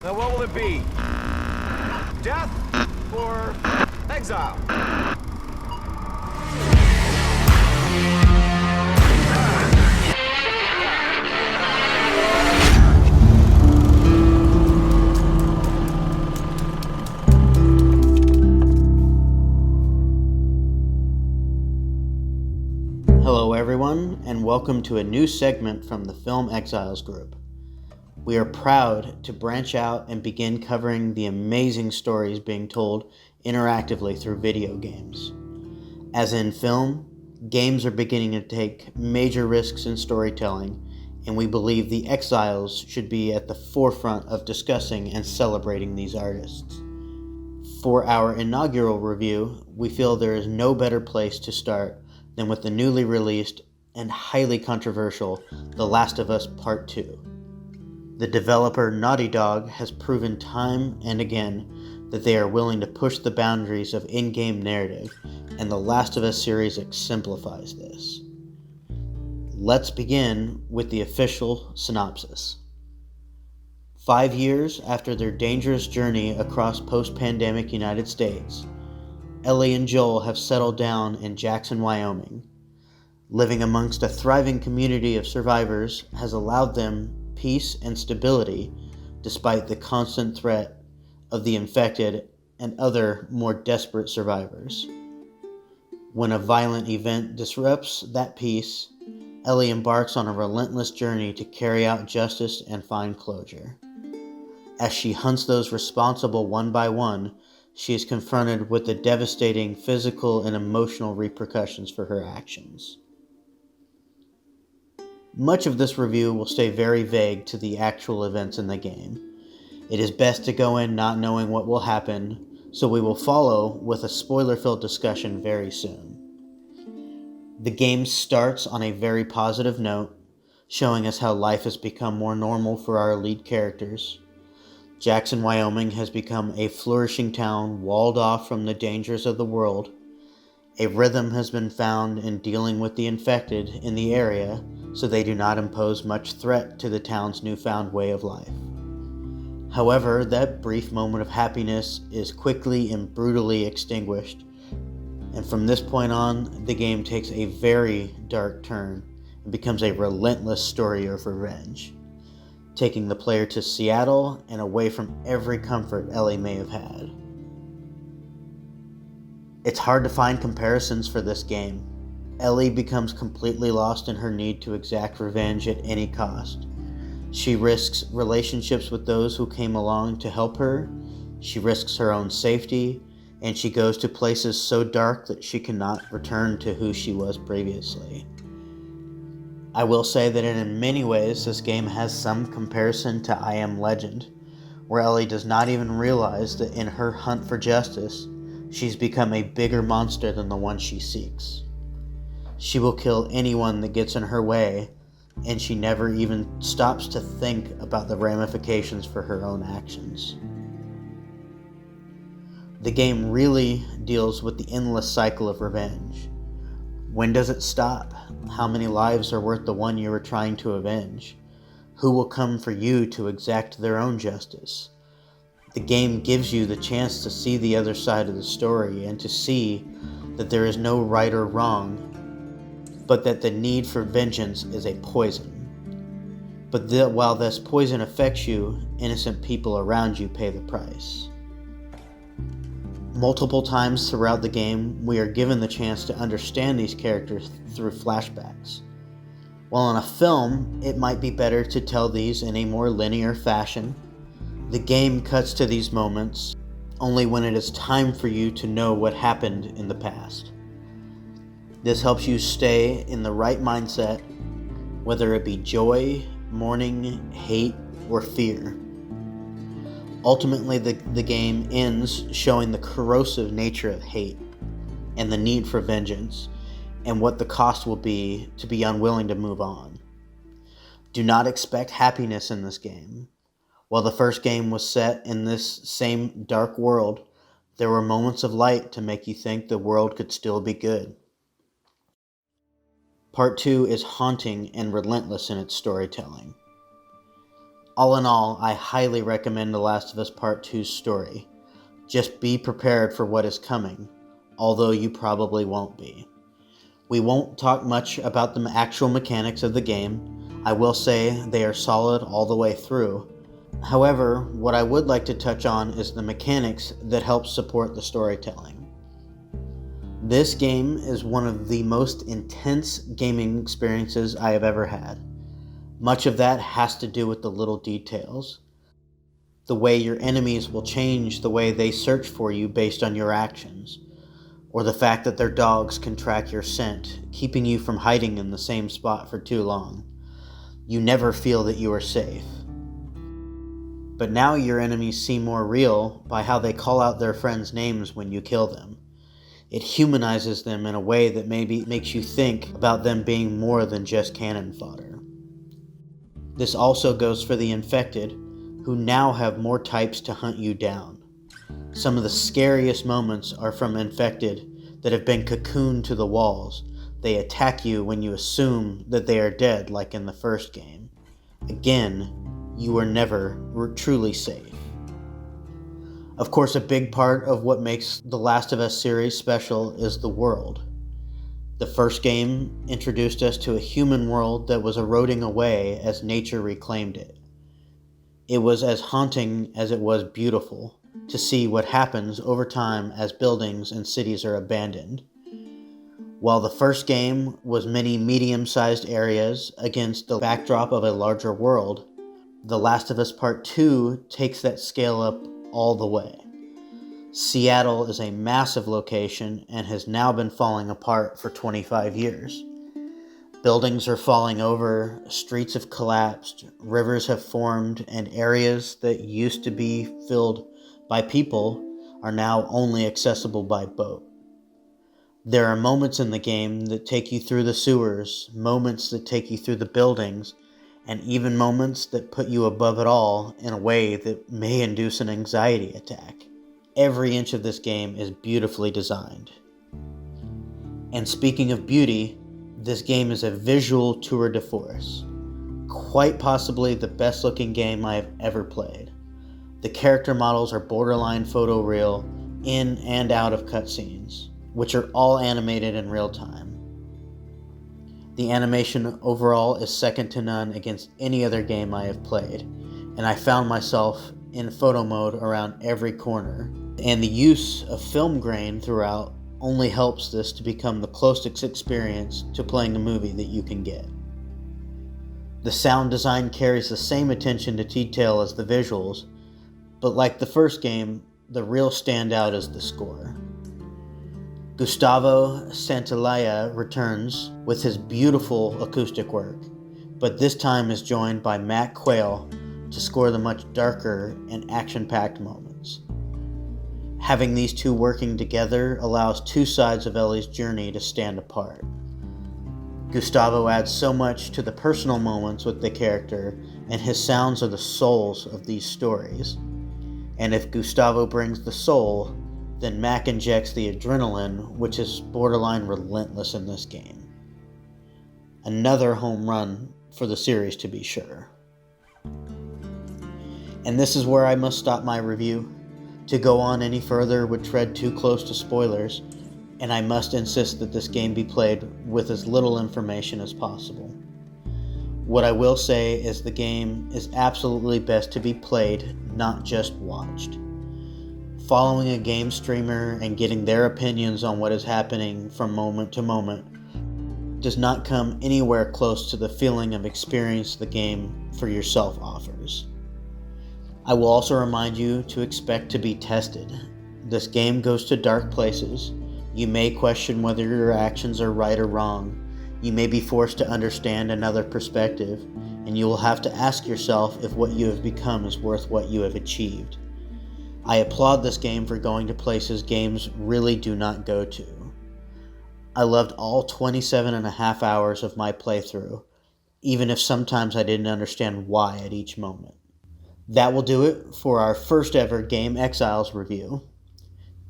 Now what will it be? Death or exile? Hello everyone, and welcome to a new segment from the Film Exiles group. We are proud to branch out and begin covering the amazing stories being told interactively through video games. As in film, games are beginning to take major risks in storytelling, and we believe the Exiles should be at the forefront of discussing and celebrating these artists. For our inaugural review, we feel there is no better place to start than with the newly released and highly controversial The Last of Us Part 2. The developer Naughty Dog has proven time and again that they are willing to push the boundaries of in-game narrative, and The Last of Us series exemplifies this. Let's begin with the official synopsis. 5 years after their dangerous journey across post-pandemic United States, Ellie and Joel have settled down in Jackson, Wyoming. Living amongst a thriving community of survivors has allowed them peace and stability despite the constant threat of the infected and other more desperate survivors. When a violent event disrupts that peace, Ellie embarks on a relentless journey to carry out justice and find closure. As she hunts those responsible one by one, she is confronted with the devastating physical and emotional repercussions for her actions. Much of this review will stay very vague to the actual events in the game. It is best to go in not knowing what will happen, so we will follow with a spoiler-filled discussion very soon. The game starts on a very positive note, showing us how life has become more normal for our lead characters. Jackson, Wyoming has become a flourishing town walled off from the dangers of the world. A rhythm has been found in dealing with the infected in the area, so they do not impose much threat to the town's newfound way of life. However, that brief moment of happiness is quickly and brutally extinguished, and from this point on, the game takes a very dark turn and becomes a relentless story of revenge, taking the player to Seattle and away from every comfort Ellie may have had. It's hard to find comparisons for this game. Ellie becomes completely lost in her need to exact revenge at any cost. She risks relationships with those who came along to help her, she risks her own safety, and she goes to places so dark that she cannot return to who she was previously. I will say that in many ways this game has some comparison to I Am Legend, where Ellie does not even realize that in her hunt for justice, she's become a bigger monster than the one she seeks. She will kill anyone that gets in her way, and she never even stops to think about the ramifications for her own actions. The game really deals with the endless cycle of revenge. When does it stop? How many lives are worth the one you are trying to avenge? Who will come for you to exact their own justice? The game gives you the chance to see the other side of the story and to see that there is no right or wrong, but that the need for vengeance is a poison. But while this poison affects you, innocent people around you pay the price. Multiple times throughout the game, we are given the chance to understand these characters through flashbacks. While in a film, it might be better to tell these in a more linear fashion, the game cuts to these moments only when it is time for you to know what happened in the past. This helps you stay in the right mindset, whether it be joy, mourning, hate, or fear. Ultimately, the game ends showing the corrosive nature of hate and the need for vengeance, and what the cost will be to be unwilling to move on. Do not expect happiness in this game. While the first game was set in this same dark world, there were moments of light to make you think the world could still be good. Part 2 is haunting and relentless in its storytelling. All in all, I highly recommend The Last of Us Part 2's story. Just be prepared for what is coming, although you probably won't be. We won't talk much about the actual mechanics of the game. I will say they are solid all the way through. However, what I would like to touch on is the mechanics that help support the storytelling. This game is one of the most intense gaming experiences I have ever had. Much of that has to do with the little details. The way your enemies will change the way they search for you based on your actions, or the fact that their dogs can track your scent, keeping you from hiding in the same spot for too long. You never feel that you are safe. But now your enemies seem more real by how they call out their friends' names when you kill them. It humanizes them in a way that maybe makes you think about them being more than just cannon fodder. This also goes for the infected, who now have more types to hunt you down. Some of the scariest moments are from infected that have been cocooned to the walls. They attack you when you assume that they are dead, like in the first game. Again, you are never truly safe. Of course, a big part of what makes the Last of Us series special is the world. The first game introduced us to a human world that was eroding away as nature reclaimed it. It was as haunting as it was beautiful to see what happens over time as buildings and cities are abandoned. While the first game was many medium-sized areas against the backdrop of a larger world, The Last of Us Part 2 takes that scale up all the way. Seattle is a massive location and has now been falling apart for 25 years. Buildings are falling over, streets have collapsed, rivers have formed, and areas that used to be filled by people are now only accessible by boat. There are moments in the game that take you through the sewers, moments that take you through the buildings, and even moments that put you above it all in a way that may induce an anxiety attack. Every inch of this game is beautifully designed. And speaking of beauty, this game is a visual tour de force. Quite possibly the best looking game I have ever played. The character models are borderline photoreal in and out of cutscenes, which are all animated in real time. The animation overall is second to none against any other game I have played, and I found myself in photo mode around every corner. And the use of film grain throughout only helps this to become the closest experience to playing a movie that you can get. The sound design carries the same attention to detail as the visuals, but like the first game, the real standout is the score. Gustavo Santaolalla returns with his beautiful acoustic work, but this time is joined by Matt Quayle to score the much darker and action-packed moments. Having these two working together allows two sides of Ellie's journey to stand apart. Gustavo adds so much to the personal moments with the character, and his sounds are the souls of these stories. And if Gustavo brings the soul, then Mac injects the adrenaline, which is borderline relentless in this game. Another home run for the series, to be sure. And this is where I must stop my review. To go on any further would tread too close to spoilers, and I must insist that this game be played with as little information as possible. What I will say is the game is absolutely best to be played, not just watched. Following a game streamer and getting their opinions on what is happening from moment to moment does not come anywhere close to the feeling of experience the game for yourself offers. I will also remind you to expect to be tested. This game goes to dark places. You may question whether your actions are right or wrong. You may be forced to understand another perspective, and you will have to ask yourself if what you have become is worth what you have achieved. I applaud this game for going to places games really do not go to. I loved all 27.5 hours of my playthrough, even if sometimes I didn't understand why at each moment. That will do it for our first ever Game Exiles review.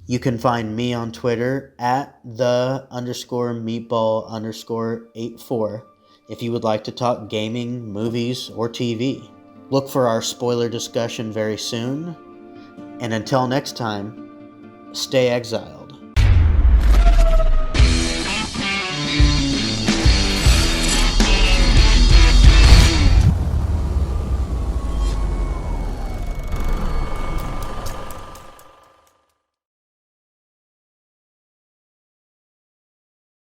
You can find me on Twitter at @the_meatball_84 if you would like to talk gaming, movies, or TV. Look for our spoiler discussion very soon. And until next time, stay exiled.